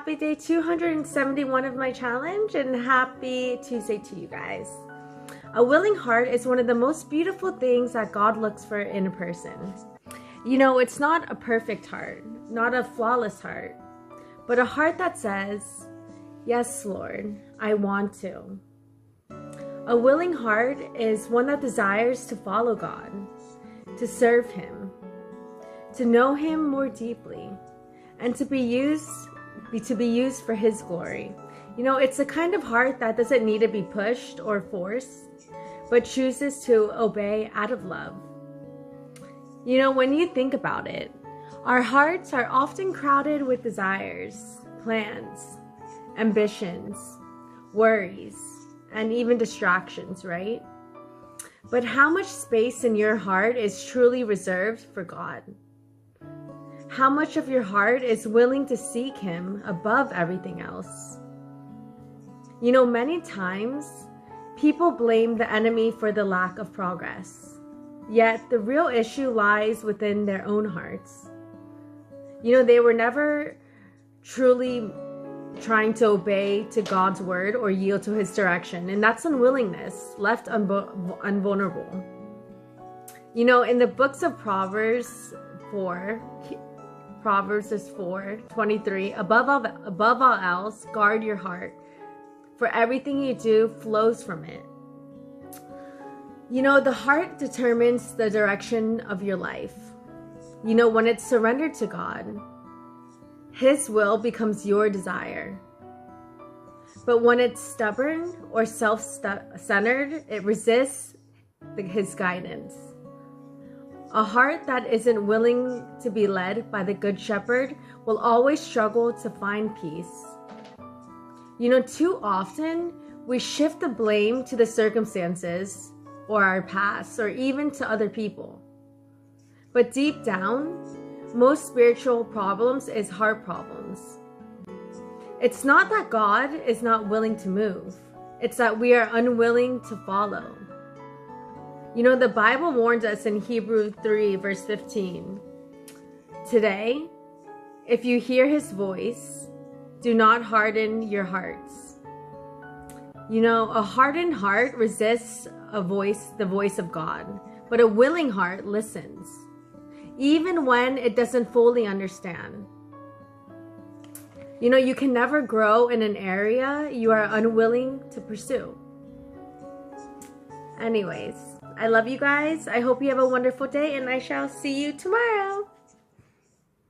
happy day 271 of my challenge, and happy Tuesday to you guys. A willing heart is one of the most beautiful things that God looks for in a person. You know, it's not a perfect heart, not a flawless heart, but a heart that says, yes, Lord, I want to. A willing heart is one that desires to follow God, to serve Him, to know Him more deeply, and to be used for His glory. You know, it's a kind of heart that doesn't need to be pushed or forced, but chooses to obey out of love. You know, when you think about it, our hearts are often crowded with desires, plans, ambitions, worries, and even distractions, right? But how much space in your heart is truly reserved for God? How much of your heart is willing to seek Him above everything else? You know, many times people blame the enemy for the lack of progress, yet the real issue lies within their own hearts. You know, they were never truly trying to obey to God's word or yield to His direction, and that's unwillingness left unvulnerable. You know, in the books of Proverbs 4:23, above all else, guard your heart, for everything you do flows from it. You know, the heart determines the direction of your life. You know, when it's surrendered to God, His will becomes your desire. But when it's stubborn or self-centered, it resists His guidance. A heart that isn't willing to be led by the Good Shepherd will always struggle to find peace. You know, too often we shift the blame to the circumstances or our past or even to other people. But deep down, most spiritual problems is heart problems. It's not that God is not willing to move. It's that we are unwilling to follow. You know, the Bible warns us in Hebrews 3 verse 15. Today, if you hear His voice, do not harden your hearts. You know, a hardened heart resists the voice of God, but a willing heart listens, even when it doesn't fully understand. You know, you can never grow in an area you are unwilling to pursue. Anyways, I love you guys. I hope you have a wonderful day, and I shall see you tomorrow.